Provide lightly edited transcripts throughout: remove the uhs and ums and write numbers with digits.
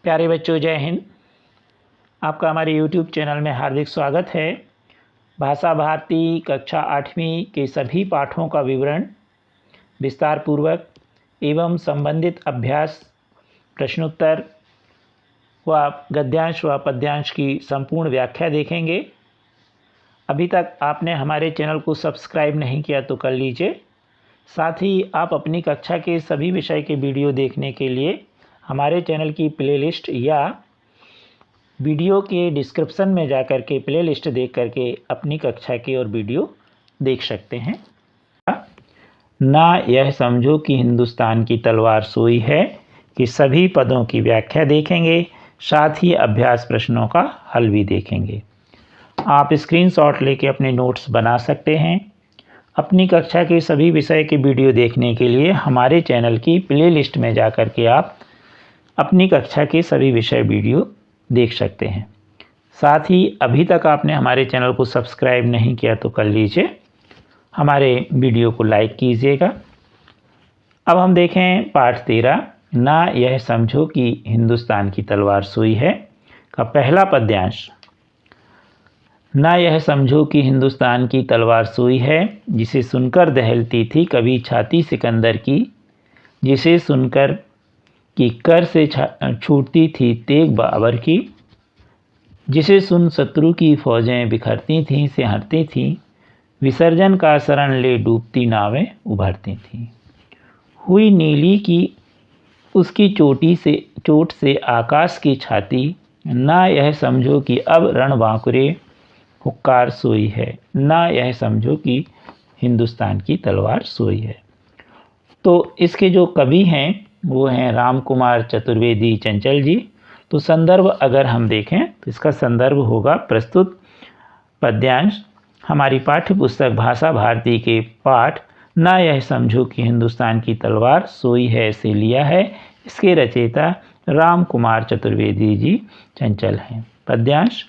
प्यारे बच्चों, जय हिंद। आपका हमारे YouTube चैनल में हार्दिक स्वागत है। भाषा भारती कक्षा 8वीं के सभी पाठों का विवरण विस्तार पूर्वक एवं संबंधित अभ्यास, प्रश्नोत्तर व गद्यांश व पद्यांश की संपूर्ण व्याख्या देखेंगे। अभी तक आपने हमारे चैनल को सब्सक्राइब नहीं किया तो कर लीजिए। साथ ही आप अपनी कक्षा के सभी विषय के वीडियो देखने के लिए हमारे चैनल की प्लेलिस्ट या वीडियो के डिस्क्रिप्शन में जाकर के प्लेलिस्ट देख करके अपनी कक्षा की और वीडियो देख सकते हैं। ना यह समझो कि हिंदुस्तान की तलवार सोई है कि सभी पदों की व्याख्या देखेंगे, साथ ही अभ्यास प्रश्नों का हल भी देखेंगे। आप स्क्रीनशॉट लेके अपने नोट्स बना सकते हैं। अपनी कक्षा के सभी विषय के वीडियो देखने के लिए हमारे चैनल की प्लेलिस्ट में जाकर के आप अपनी कक्षा के सभी विषय वीडियो देख सकते हैं। साथ ही अभी तक आपने हमारे चैनल को सब्सक्राइब नहीं किया तो कर लीजिए, हमारे वीडियो को लाइक कीजिएगा। अब हम देखें पाठ 13, ना यह समझो कि हिंदुस्तान की तलवार सोई है का पहला पद्यांश। ना यह समझो कि हिंदुस्तान की तलवार सोई है, जिसे सुनकर दहलती थी कभी छाती सिकंदर की, जिसे सुनकर कि कर से छूटती थी तेग बाबर की, जिसे सुन शत्रु की फौजें बिखरती थीं सिहरती थीं, विसर्जन का शरण ले डूबती नावें उभरती थीं। हुई नीली की उसकी चोट से आकाश की छाती, ना यह समझो कि अब रण बांकुरे हुक्कार सोई है, ना यह समझो कि हिंदुस्तान की तलवार सोई है। तो इसके जो कवि हैं वो हैं राम कुमार चतुर्वेदी चंचल जी। तो संदर्भ अगर हम देखें तो इसका संदर्भ होगा प्रस्तुत पद्यांश हमारी पाठ्य पुस्तक भाषा भारती के पाठ ना यह समझो कि हिंदुस्तान की तलवार सोई है से लिया है। इसके रचयिता राम कुमार चतुर्वेदी जी चंचल हैं। पद्यांश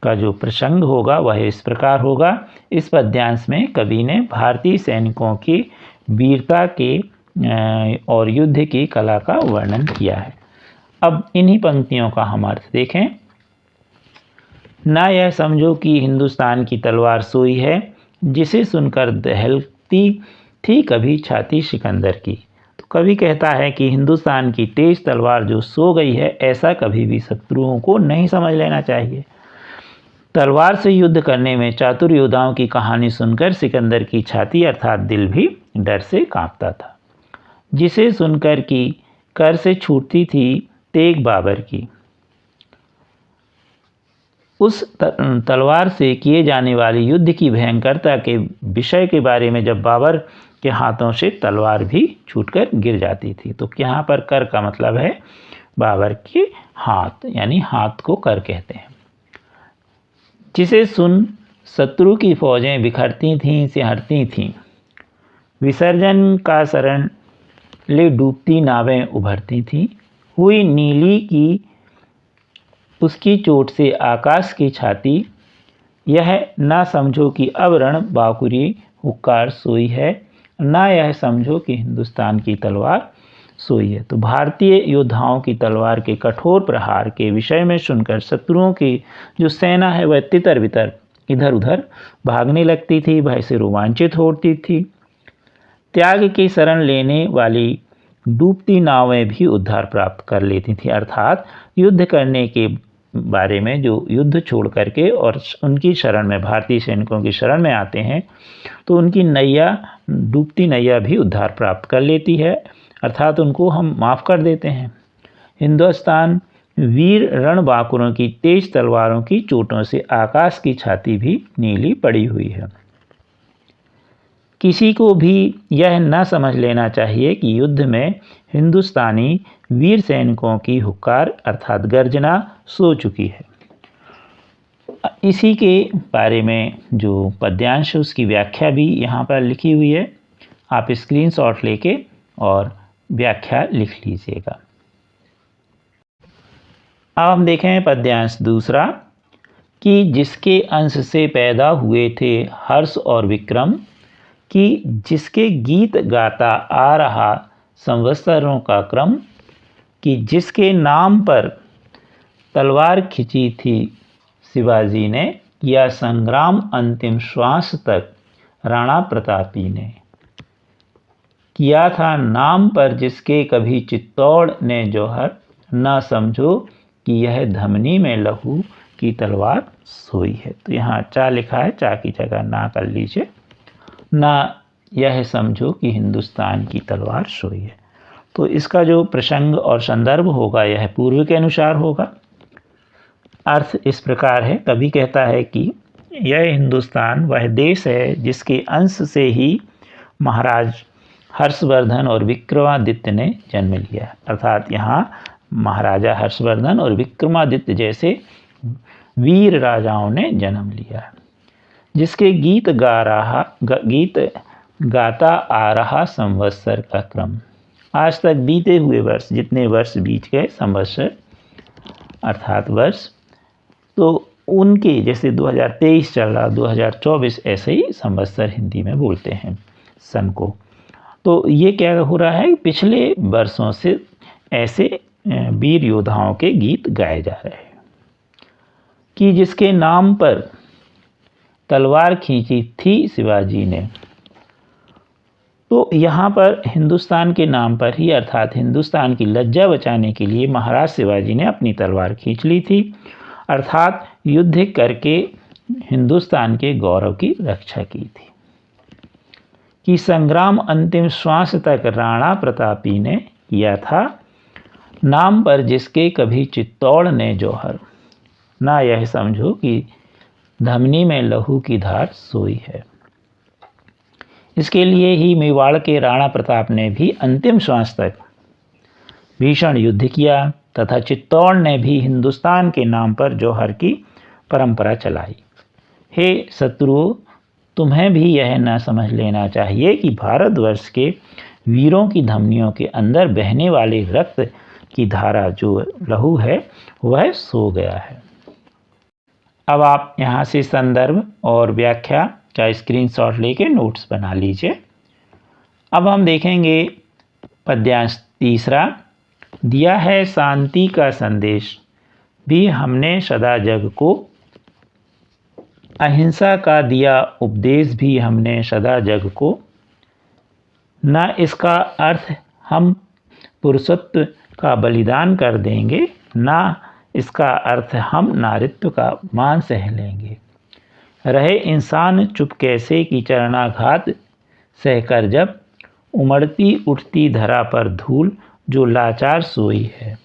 का जो प्रसंग होगा वह इस प्रकार होगा। इस पद्यांश में कवि ने भारतीय सैनिकों की वीरता के और युद्ध की कला का वर्णन किया है। अब इन्हीं पंक्तियों का हम अर्थ देखें। ना यह समझो कि हिंदुस्तान की तलवार सोई है, जिसे सुनकर दहलती थी कभी छाती सिकंदर की। तो कवि कहता है कि हिंदुस्तान की तेज तलवार जो सो गई है, ऐसा कभी भी शत्रुओं को नहीं समझ लेना चाहिए। तलवार से युद्ध करने में चातुर योद्धाओं की कहानी सुनकर सिकंदर की छाती अर्थात दिल भी डर से कांपता था। जिसे सुनकर कि कर से छूटती थी तेग बाबर की, उस तलवार से किए जाने वाले युद्ध की भयंकरता के विषय के बारे में जब बाबर के हाथों से तलवार भी छूटकर गिर जाती थी। तो यहाँ पर कर का मतलब है बाबर के हाथ, यानी हाथ को कर कहते हैं। जिसे सुन शत्रु की फौजें बिखरती थीं सिहरती थीं, विसर्जन का शरण ले डूबती नावें उभरती थीं। हुई नीली की उसकी चोट से आकाश की छाती, यह ना समझो कि अब रण बांकुरी हुक्कार सोई है, ना यह समझो कि हिंदुस्तान की तलवार सोई है। तो भारतीय योद्धाओं की तलवार के कठोर प्रहार के विषय में सुनकर शत्रुओं की जो सेना है वह तितर बितर इधर उधर भागने लगती थी, भय से रोमांचित होती थी। त्याग की शरण लेने वाली डूबती नावें भी उद्धार प्राप्त कर लेती थी, अर्थात युद्ध करने के बारे में जो युद्ध छोड़ करके और उनकी शरण में भारतीय सैनिकों की शरण में आते हैं तो उनकी नैया, डूबती नैया भी उद्धार प्राप्त कर लेती है, अर्थात उनको हम माफ़ कर देते हैं। हिंदुस्तान वीर रण बांकुरों की तेज तलवारों की चोटों से आकाश की छाती भी नीली पड़ी हुई है। किसी को भी यह न समझ लेना चाहिए कि युद्ध में हिंदुस्तानी वीर सैनिकों की हुक्कार अर्थात गर्जना सो चुकी है। इसी के बारे में जो पद्यांश है उसकी व्याख्या भी यहाँ पर लिखी हुई है। आप स्क्रीनशॉट लेके और व्याख्या लिख लीजिएगा। अब हम देखें पद्यांश दूसरा कि जिसके अंश से पैदा हुए थे हर्ष और विक्रम, कि जिसके गीत गाता आ रहा संवत्सरों का क्रम, कि जिसके नाम पर तलवार खींची थी शिवाजी ने, किया संग्राम अंतिम श्वास तक राणा प्रतापी ने। किया था नाम पर जिसके कभी चित्तौड़ ने जौहर, न समझो कि यह धमनी में लहू की तलवार सोई है। तो यहाँ चा लिखा है, चा की जगह ना कर लीजिए। ना यह समझो कि हिंदुस्तान की तलवार सोई है। तो इसका जो प्रसंग और संदर्भ होगा यह पूर्व के अनुसार होगा। अर्थ इस प्रकार है, कवि कहता है कि यह हिंदुस्तान वह देश है जिसके अंश से ही महाराज हर्षवर्धन और विक्रमादित्य ने जन्म लिया। अर्थात यहाँ महाराजा हर्षवर्धन और विक्रमादित्य जैसे वीर राजाओं ने जन्म लिया, जिसके गीत गाता आ रहा संवत्सर का क्रम। आज तक बीते हुए वर्ष, जितने वर्ष बीत गए, संवत्सर अर्थात वर्ष, तो उनके जैसे 2023 चल रहा, 2024 ऐसे ही संवत्सर हिंदी में बोलते हैं सन को। तो ये क्या हो रहा है, पिछले वर्षों से ऐसे वीर योद्धाओं के गीत गाए जा रहे हैं कि जिसके नाम पर तलवार खींची थी शिवाजी ने। तो यहाँ पर हिंदुस्तान के नाम पर ही, अर्थात हिंदुस्तान की लज्जा बचाने के लिए महाराज शिवाजी ने अपनी तलवार खींच ली थी, अर्थात युद्ध करके हिंदुस्तान के गौरव की रक्षा की थी। कि संग्राम अंतिम श्वास तक राणा प्रतापी ने, किया था नाम पर जिसके कभी चित्तौड़ ने जौहर, ना यह समझो कि धमनी में लहू की धार सोई है। इसके लिए ही मेवाड़ के राणा प्रताप ने भी अंतिम श्वास तक भीषण युद्ध किया तथा चित्तौड़ ने भी हिंदुस्तान के नाम पर जौहर की परंपरा चलाई। हे शत्रुओं, तुम्हें भी यह न समझ लेना चाहिए कि भारतवर्ष के वीरों की धमनियों के अंदर बहने वाले रक्त की धारा, जो लहू है, वह सो गया है। अब आप यहाँ से संदर्भ और व्याख्या का स्क्रीनशॉट लेके नोट्स बना लीजिए। अब हम देखेंगे पद्यांश तीसरा। दिया है शांति का संदेश भी हमने सदा जग को, अहिंसा का दिया उपदेश भी हमने सदा जग को। न इसका अर्थ हम पुरुषत्व का बलिदान कर देंगे, न इसका अर्थ हम नारित्व का मान सह लेंगे। रहे इंसान चुप कैसे कि चरणाघात सहकर जब, उमड़ती उठती धरा पर धूल जो लाचार सोई है।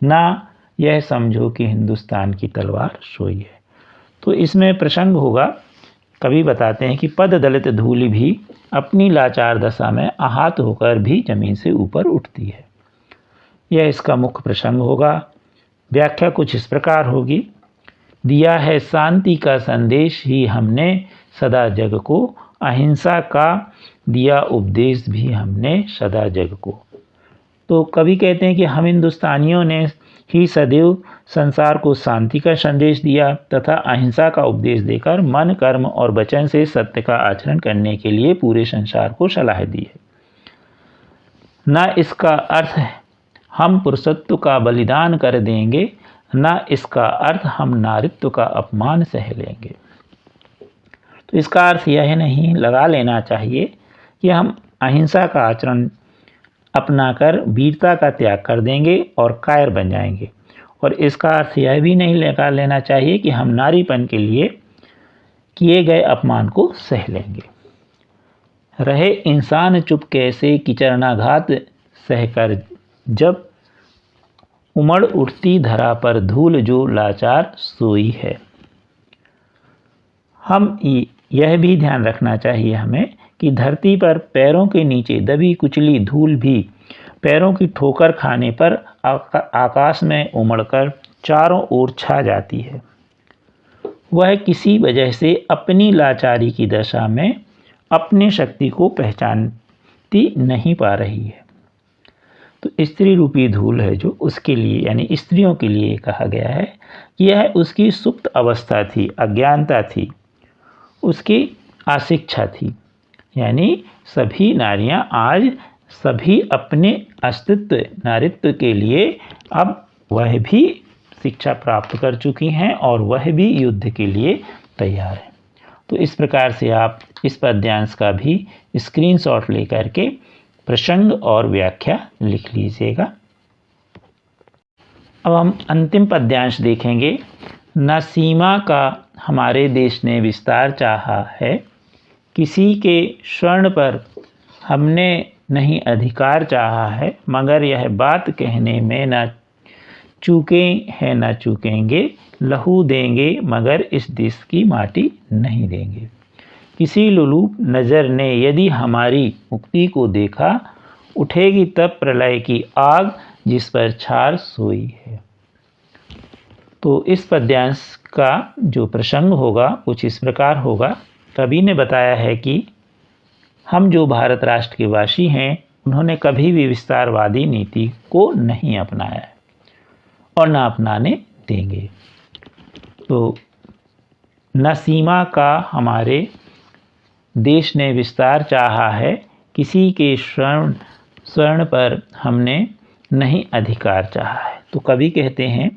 ना यह समझो कि हिंदुस्तान की तलवार सोई है। तो इसमें प्रसंग होगा, कवि बताते हैं कि पद दलित धूल भी अपनी लाचार दशा में आहत होकर भी जमीन से ऊपर उठती है। यह इसका मुख्य प्रसंग होगा। व्याख्या कुछ इस प्रकार होगी। दिया है शांति का संदेश ही हमने सदा जग को, अहिंसा का दिया उपदेश भी हमने सदा जग को। तो कवि कहते हैं कि हम हिंदुस्तानियों ने ही सदैव संसार को शांति का संदेश दिया तथा अहिंसा का उपदेश देकर मन, कर्म और वचन से सत्य का आचरण करने के लिए पूरे संसार को सलाह दी है। न इसका अर्थ हम पुरुषत्व का बलिदान कर देंगे, न इसका अर्थ हम नारित्व का अपमान सह लेंगे। तो इसका अर्थ यह नहीं लगा लेना चाहिए कि हम अहिंसा का आचरण अपनाकर वीरता का त्याग कर देंगे और कायर बन जाएंगे, और इसका अर्थ यह भी नहीं लगा लेना चाहिए कि हम नारीपन के लिए किए गए अपमान को सह लेंगे। रहे इंसान चुप कैसे कि चरणाघात सहकर जब, उमड़ उठती धरा पर धूल जो लाचार सोई है। हम यह भी ध्यान रखना चाहिए हमें कि धरती पर पैरों के नीचे दबी कुचली धूल भी पैरों की ठोकर खाने पर आकाश में उमड़कर चारों ओर छा जाती है। वह किसी वजह से अपनी लाचारी की दशा में अपनी शक्ति को पहचानती नहीं पा रही है। तो स्त्री रूपी धूल है जो उसके लिए, यानी स्त्रियों के लिए कहा गया है कि यह उसकी सुप्त अवस्था थी, अज्ञानता थी, उसकी अशिक्षा थी। यानी सभी नारियां आज सभी अपने अस्तित्व नारित्व के लिए अब वह भी शिक्षा प्राप्त कर चुकी हैं और वह भी युद्ध के लिए तैयार है। तो इस प्रकार से आप इस पद्यांश का भी स्क्रीनशॉट लेकर के प्रसंग और व्याख्या लिख लीजिएगा। अब हम अंतिम पद्यांश देखेंगे। न सीमा का हमारे देश ने विस्तार चाहा है, किसी के स्वर्ण पर हमने नहीं अधिकार चाहा है, मगर यह बात कहने में न चूके हैं न चूकेंगे, लहू देंगे मगर इस देश की माटी नहीं देंगे। किसी लुलूप नज़र ने यदि हमारी मुक्ति को देखा, उठेगी तब प्रलय की आग जिस पर छार सोई है। तो इस पद्यांश का जो प्रसंग होगा कुछ इस प्रकार होगा। कवि ने बताया है कि हम जो भारत राष्ट्र के वासी हैं, उन्होंने कभी भी विस्तारवादी नीति को नहीं अपनाया है और न अपनाने देंगे। तो न सीमा का हमारे देश ने विस्तार चाहा है, किसी के स्वर्ण पर हमने नहीं अधिकार चाहा है। तो कवि कहते हैं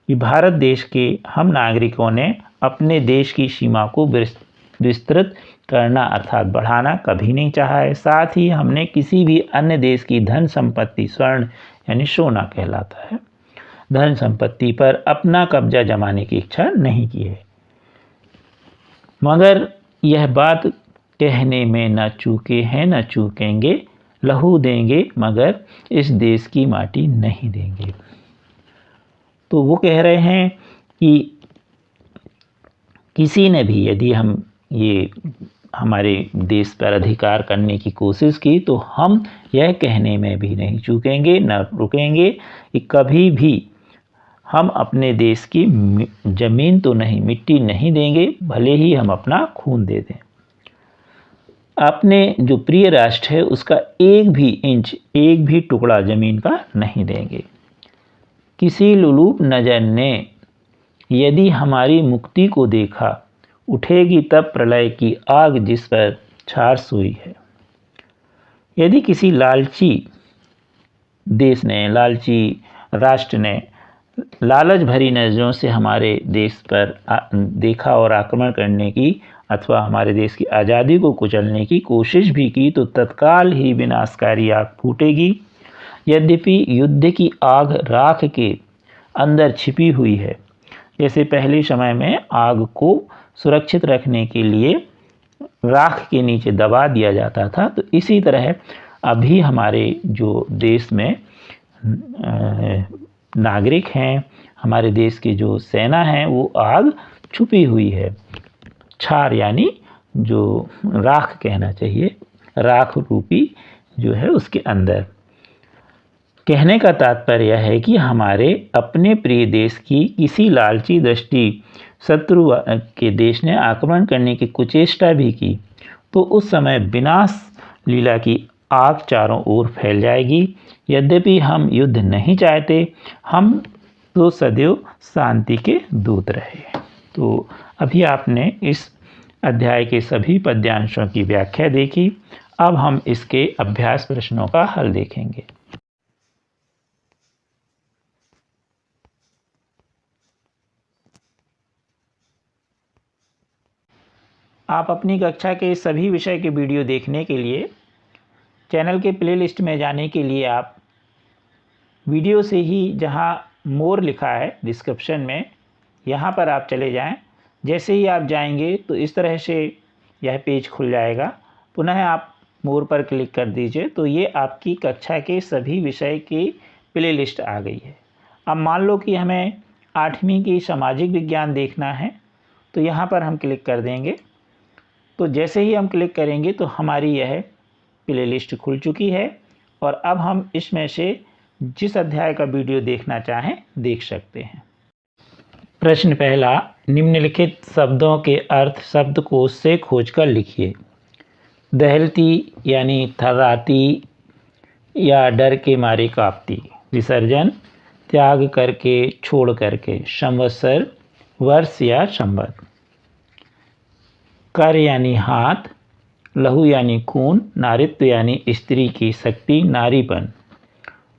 कि भारत देश के हम नागरिकों ने अपने देश की सीमा को विस्तृत करना अर्थात बढ़ाना कभी नहीं चाहा है। साथ ही हमने किसी भी अन्य देश की धन संपत्ति, स्वर्ण यानी सोना कहलाता है, धन संपत्ति पर अपना कब्जा जमाने की इच्छा नहीं की है, मगर यह बात कहने में न चूके हैं न चूकेंगे, लहू देंगे मगर इस देश की माटी नहीं देंगे। तो वो कह रहे हैं कि किसी ने भी यदि हम ये हमारे देश पर अधिकार करने की कोशिश की, तो हम यह कहने में भी नहीं चूकेंगे न रुकेंगे कि कभी भी हम अपने देश की ज़मीन तो नहीं, मिट्टी नहीं देंगे, भले ही हम अपना खून दे दें। अपने जो प्रिय राष्ट्र है उसका एक भी इंच, एक भी टुकड़ा ज़मीन का नहीं देंगे। किसी लुलूप नज़र ने यदि हमारी मुक्ति को देखा, उठेगी तब प्रलय की आग जिस पर छार सोई है। यदि किसी लालची देश ने, लालची राष्ट्र ने लालच भरी नज़रों से हमारे देश पर देखा और आक्रमण करने की अथवा हमारे देश की आज़ादी को कुचलने की कोशिश भी की, तो तत्काल ही विनाशकारी आग फूटेगी। यद्यपि युद्ध की आग राख के अंदर छिपी हुई है, जैसे पहले समय में आग को सुरक्षित रखने के लिए राख के नीचे दबा दिया जाता था, तो इसी तरह अभी हमारे जो देश में नागरिक हैं, हमारे देश की जो सेना है, वो आग छुपी हुई है। छार यानी जो राख कहना चाहिए, राख रूपी जो है उसके अंदर। कहने का तात्पर्य है कि हमारे अपने प्रिय देश की किसी लालची दृष्टि शत्रु के देश ने आक्रमण करने की कुचेष्टा भी की, तो उस समय विनाश लीला की आग चारों ओर फैल जाएगी। यद्यपि हम युद्ध नहीं चाहते, हम तो सदैव शांति के दूत रहे। तो अभी आपने इस अध्याय के सभी पद्यांशों की व्याख्या देखी। अब हम इसके अभ्यास प्रश्नों का हल देखेंगे। आप अपनी कक्षा के सभी विषय के वीडियो देखने के लिए चैनल के प्लेलिस्ट में जाने के लिए आप वीडियो से ही जहां मोर लिखा है डिस्क्रिप्शन में, यहां पर आप चले जाएं। जैसे ही आप जाएंगे तो इस तरह से यह पेज खुल जाएगा। पुनः आप मोर पर क्लिक कर दीजिए तो ये आपकी कक्षा के सभी विषय की प्लेलिस्ट आ गई है। अब मान लो कि हमें 8वीं की सामाजिक विज्ञान देखना है, तो यहाँ पर हम क्लिक कर देंगे। तो जैसे ही हम क्लिक करेंगे तो हमारी यह प्लेलिस्ट खुल चुकी है और अब हम इसमें से जिस अध्याय का वीडियो देखना चाहें देख सकते हैं। प्रश्न पहला, निम्नलिखित शब्दों के अर्थ शब्दकोश से खोजकर लिखिए। दहलती यानी थर्राती या डर के मारे कांपती। विसर्जन त्याग करके, छोड़ करके। संवत्सर वर्ष या संवत। कर यानी हाथ। लहू यानी खून। नारित्व यानी स्त्री की शक्ति, नारीपन।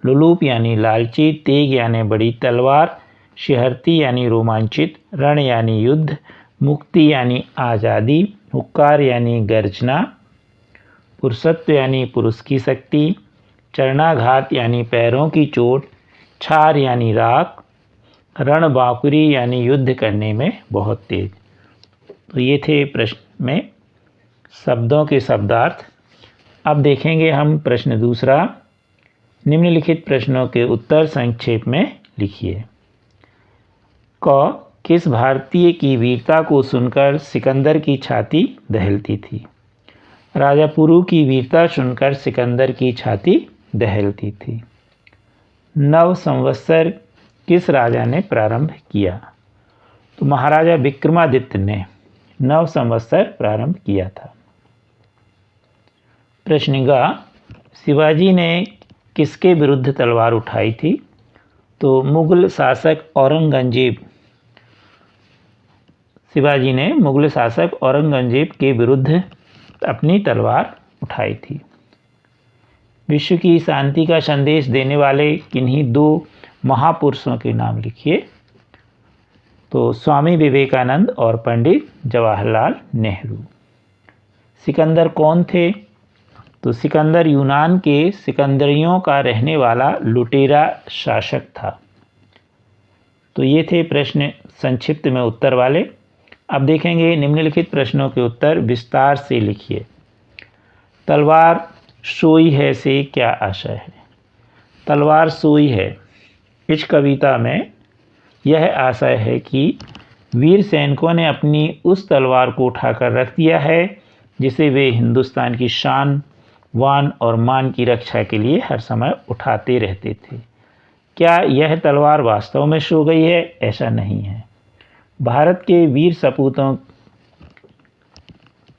लुलूप यानी लालची। तेग यानी बड़ी तलवार। शिहरती यानी रोमांचित, रण यानी युद्ध, मुक्ति यानी आज़ादी, हुक्कार यानी गर्जना, पुरुषत्व यानी पुरुष की शक्ति, चरणाघात यानी पैरों की चोट, छार यानी राख, रणबांकुरी यानी युद्ध करने में बहुत तेज। तो ये थे प्रश्न में शब्दों के शब्दार्थ। अब देखेंगे हम प्रश्न दूसरा। निम्नलिखित प्रश्नों के उत्तर संक्षेप में लिखिए। क किस भारतीय की वीरता को सुनकर सिकंदर की छाती दहलती थी? राजा पुरु की वीरता सुनकर सिकंदर की छाती दहलती थी। नव संवत्सर किस राजा ने प्रारंभ किया? तो महाराजा विक्रमादित्य ने नव संवत्सर प्रारंभ किया था। प्रश्न ग, शिवाजी ने किसके विरुद्ध तलवार उठाई थी? तो मुगल शासक औरंगजेब, शिवाजी ने मुगल शासक औरंगजेब के विरुद्ध अपनी तलवार उठाई थी। विश्व की शांति का संदेश देने वाले किन्हीं दो महापुरुषों के नाम लिखिए। तो स्वामी विवेकानंद और पंडित जवाहरलाल नेहरू। सिकंदर कौन थे? तो सिकंदर यूनान के सिकंदरियों का रहने वाला लुटेरा शासक था। तो ये थे प्रश्न संक्षिप्त में उत्तर वाले। अब देखेंगे निम्नलिखित प्रश्नों के उत्तर विस्तार से लिखिए। तलवार सोई है से क्या आशय है? तलवार सोई है, इस कविता में यह आशय है कि वीर सैनिकों ने अपनी उस तलवार को उठाकर रख दिया है जिसे वे हिंदुस्तान की शान, वान और मान की रक्षा के लिए हर समय उठाते रहते थे। क्या यह तलवार वास्तव में सो गई है? ऐसा नहीं है। भारत के वीर सपूतों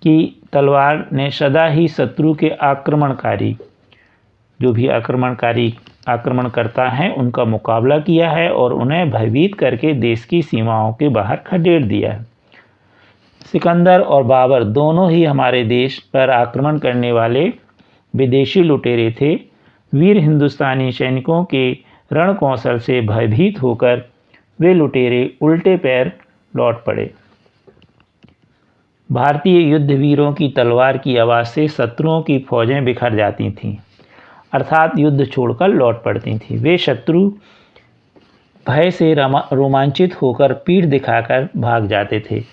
की तलवार ने सदा ही शत्रु के जो भी आक्रमणकर्ता हैं उनका मुकाबला किया है और उन्हें भयभीत करके देश की सीमाओं के बाहर खदेड़ दिया है। सिकंदर और बाबर दोनों ही हमारे देश पर आक्रमण करने वाले विदेशी लुटेरे थे। वीर हिंदुस्तानी सैनिकों के रण कौशल से भयभीत होकर वे लुटेरे उल्टे पैर लौट पड़े। भारतीय युद्धवीरों की तलवार की आवाज़ से शत्रुओं की फौजें बिखर जाती थीं, अर्थात युद्ध छोड़कर लौट पड़ती थीं। वे शत्रु भय से रोमांचित होकर पीठ दिखाकर भाग जाते थे।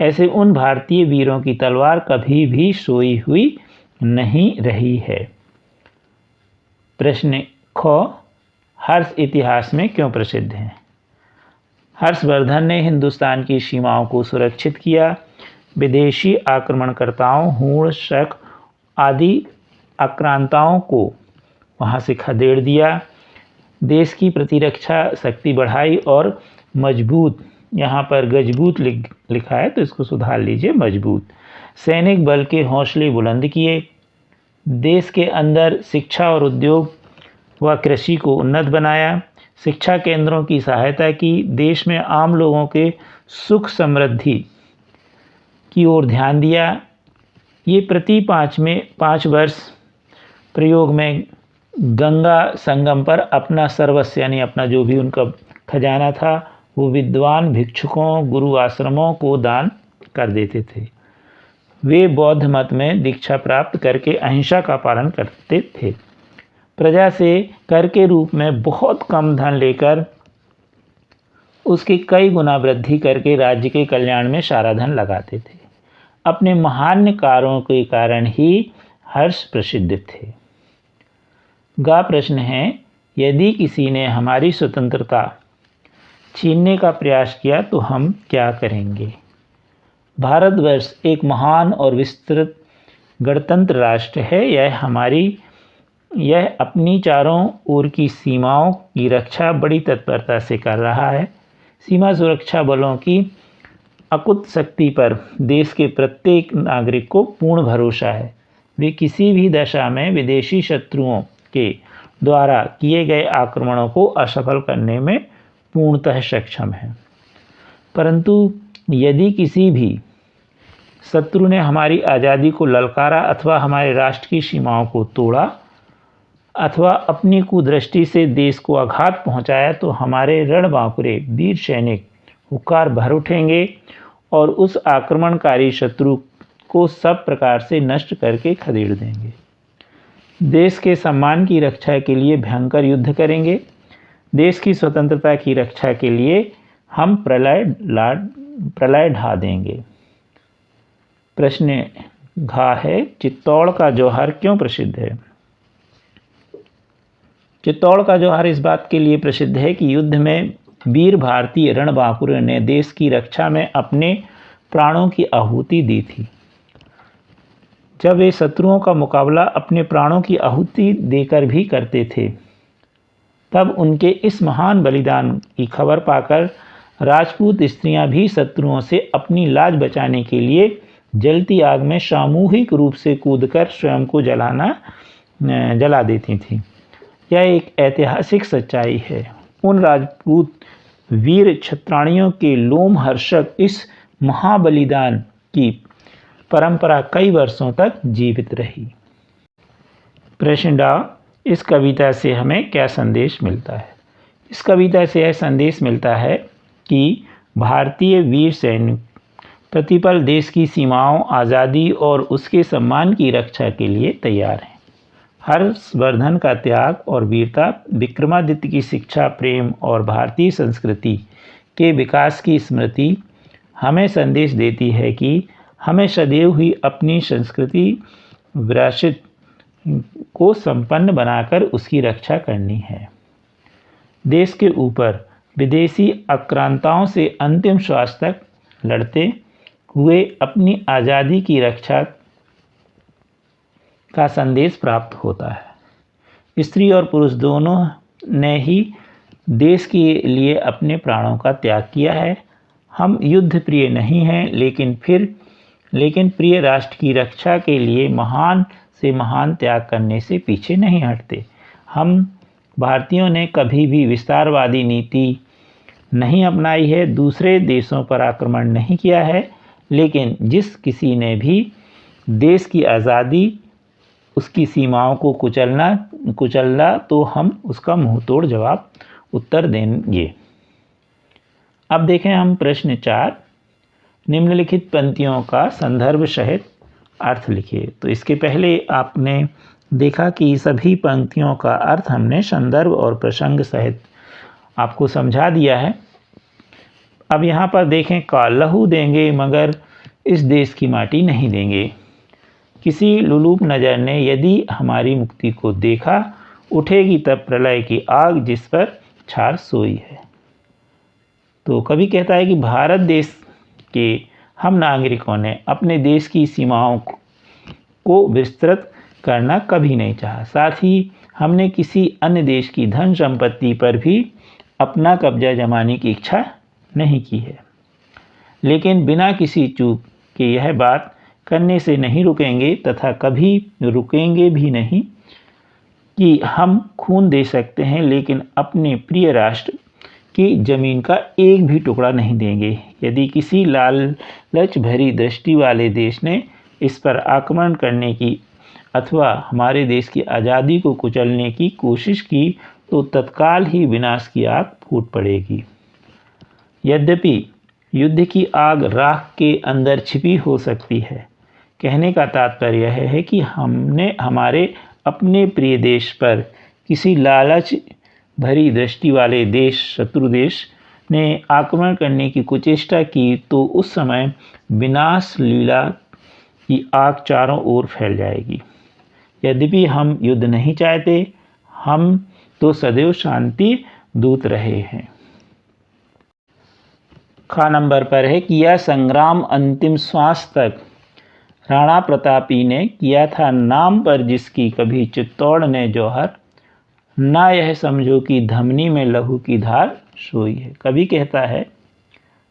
ऐसे उन भारतीय वीरों की तलवार कभी भी सोई हुई नहीं रही है। प्रश्न ख, हर्ष इतिहास में क्यों प्रसिद्ध है? हर्षवर्धन ने हिंदुस्तान की सीमाओं को सुरक्षित किया, विदेशी आक्रमणकर्ताओं, हूण, शक आदि आक्रांताओं को वहां से खदेड़ दिया, देश की प्रतिरक्षा शक्ति बढ़ाई और मजबूत, यहाँ पर गजबूत लिखा है तो इसको सुधार लीजिए, मजबूत सैनिक बल के हौसले बुलंद किए, देश के अंदर शिक्षा और उद्योग व कृषि को उन्नत बनाया, शिक्षा केंद्रों की सहायता की, देश में आम लोगों के सुख समृद्धि की ओर ध्यान दिया। ये प्रति 5 वर्ष प्रयोग में गंगा संगम पर अपना सर्वस्व यानी अपना जो भी उनका खजाना था वो विद्वान भिक्षुकों, गुरु आश्रमों को दान कर देते थे। वे बौद्ध मत में दीक्षा प्राप्त करके अहिंसा का पालन करते थे। प्रजा से कर के रूप में बहुत कम धन लेकर उसकी कई गुना वृद्धि करके राज्य के कल्याण में सारा धन लगाते थे। अपने महान कार्यों के कारण ही हर्ष प्रसिद्ध थे। गा प्रश्न है, यदि किसी ने हमारी स्वतंत्रता छीनने का प्रयास किया तो हम क्या करेंगे? भारतवर्ष एक महान और विस्तृत गणतंत्र राष्ट्र है। यह अपनी चारों ओर की सीमाओं की रक्षा बड़ी तत्परता से कर रहा है। सीमा सुरक्षा बलों की अकुत शक्ति पर देश के प्रत्येक नागरिक को पूर्ण भरोसा है। वे किसी भी दशा में विदेशी शत्रुओं के द्वारा किए गए आक्रमणों को असफल करने में पूर्णतः सक्षम है। परंतु यदि किसी भी शत्रु ने हमारी आज़ादी को ललकारा अथवा हमारे राष्ट्र की सीमाओं को तोड़ा, अथवा अपनी कुदृष्टि से देश को आघात पहुंचाया तो हमारे रणबांकुरे वीर सैनिक हुंकार भर उठेंगे और उस आक्रमणकारी शत्रु को सब प्रकार से नष्ट करके खदेड़ देंगे। देश के सम्मान की रक्षा के लिए भयंकर युद्ध करेंगे। देश की स्वतंत्रता की रक्षा के लिए हम प्रलय ढा देंगे। प्रश्न घ है, चित्तौड़ का जौहर क्यों प्रसिद्ध है? चित्तौड़ का जौहर इस बात के लिए प्रसिद्ध है कि युद्ध में वीर भारतीय रणबांकुर ने देश की रक्षा में अपने प्राणों की आहुति दी थी। जब वे शत्रुओं का मुकाबला अपने प्राणों की आहुति देकर भी करते थे, तब उनके इस महान बलिदान की खबर पाकर राजपूत स्त्रियां भी शत्रुओं से अपनी लाज बचाने के लिए जलती आग में सामूहिक रूप से कूदकर स्वयं को जला देती थीं। यह एक ऐतिहासिक सच्चाई है। उन राजपूत वीर क्षत्राणियों के लोमहर्षक इस महाबलिदान की परंपरा कई वर्षों तक जीवित रही। प्रश्न डा, इस कविता से हमें क्या संदेश मिलता है? इस कविता से यह संदेश मिलता है कि भारतीय वीर सैनिक प्रतिपल देश की सीमाओं, आज़ादी और उसके सम्मान की रक्षा के लिए तैयार हैं। हर्षवर्धन का त्याग और वीरता, विक्रमादित्य की शिक्षा, प्रेम और भारतीय संस्कृति के विकास की स्मृति हमें संदेश देती है कि हमें सदैव ही अपनी संस्कृति विरासत को संपन्न बनाकर उसकी रक्षा करनी है। देश के ऊपर विदेशी आक्रांताओं से अंतिम श्वास तक लड़ते हुए अपनी आज़ादी की रक्षा का संदेश प्राप्त होता है। स्त्री और पुरुष दोनों ने ही देश के लिए अपने प्राणों का त्याग किया है। हम युद्ध प्रिय नहीं हैं, लेकिन प्रिय राष्ट्र की रक्षा के लिए महान से महान त्याग करने से पीछे नहीं हटते। हम भारतीयों ने कभी भी विस्तारवादी नीति नहीं अपनाई है, दूसरे देशों पर आक्रमण नहीं किया है, लेकिन जिस किसी ने भी देश की आज़ादी, उसकी सीमाओं को कुचलना तो हम उसका मुंहतोड़ जवाब उत्तर देंगे। अब देखें हम प्रश्न 4, निम्नलिखित पंक्तियों का संदर्भ सहित अर्थ लिखिए। तो इसके पहले आपने देखा कि सभी पंक्तियों का अर्थ हमने संदर्भ और प्रसंग सहित आपको समझा दिया है। अब यहाँ पर देखें, का लहू देंगे मगर इस देश की माटी नहीं देंगे। किसी लुलूप नज़र ने यदि हमारी मुक्ति को देखा, उठेगी तब प्रलय की आग जिस पर छार सोई है। तो कवि कहता है कि भारत देश के हम नागरिकों ने अपने देश की सीमाओं को विस्तृत करना कभी नहीं चाहा। साथ ही हमने किसी अन्य देश की धन संपत्ति पर भी अपना कब्जा जमाने की इच्छा नहीं की है, लेकिन बिना किसी चूक के यह बात करने से नहीं रुकेंगे तथा कभी रुकेंगे भी नहीं कि हम खून दे सकते हैं, लेकिन अपने प्रिय राष्ट्र की जमीन का एक भी टुकड़ा नहीं देंगे। यदि किसी लालच भरी दृष्टि वाले देश ने इस पर आक्रमण करने की अथवा हमारे देश की आज़ादी को कुचलने की कोशिश की तो तत्काल ही विनाश की आग फूट पड़ेगी। यद्यपि युद्ध की आग राख के अंदर छिपी हो सकती है। कहने का तात्पर्य यह है कि हमने हमारे अपने प्रिय देश पर किसी लालच भरी दृष्टि वाले देश, शत्रु देश ने आक्रमण करने की कुचेष्टा की तो उस समय विनाश लीला की आग चारों ओर फैल जाएगी। यद्यपि हम युद्ध नहीं चाहते, हम तो सदैव शांति दूत रहे हैं। खा नंबर पर है कि यह संग्राम अंतिम श्वास तक राणा प्रतापी ने किया था, नाम पर जिसकी कभी चित्तौड़ ने जौहर, ना यह समझो कि धमनी में लहू की धार सोई है। कवि कहता है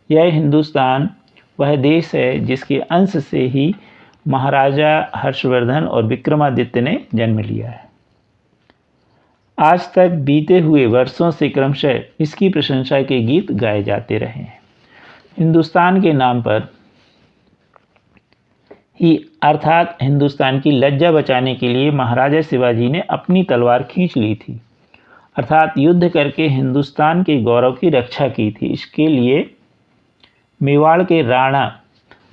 यह हिंदुस्तान वह देश है जिसके अंश से ही महाराजा हर्षवर्धन और विक्रमादित्य ने जन्म लिया है। आज तक बीते हुए वर्षों से क्रमशः इसकी प्रशंसा के गीत गाए जाते रहे हैं। हिंदुस्तान के नाम पर ही अर्थात हिंदुस्तान की लज्जा बचाने के लिए महाराजा शिवाजी ने अपनी तलवार खींच ली थी, अर्थात युद्ध करके हिंदुस्तान के गौरव की रक्षा की थी। इसके लिए मेवाड़ के राणा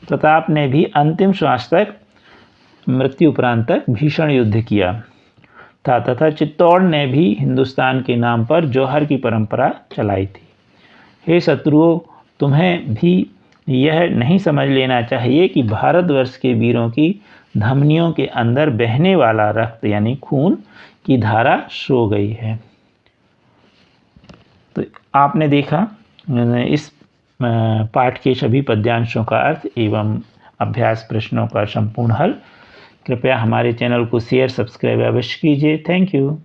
प्रताप ने भी अंतिम श्वास तक, मृत्यु उपरांत तक भीषण युद्ध किया था तथा चित्तौड़ ने भी हिंदुस्तान के नाम पर जौहर की परंपरा चलाई थी। हे शत्रुओं, तुम्हें भी यह नहीं समझ लेना चाहिए कि भारतवर्ष के वीरों की धमनियों के अंदर बहने वाला रक्त यानी खून की धारा सो गई है। तो आपने देखा इस पाठ के सभी पद्यांशों का अर्थ एवं अभ्यास प्रश्नों का संपूर्ण हल। कृपया हमारे चैनल को शेयर सब्सक्राइब अवश्य कीजिए। Thank you.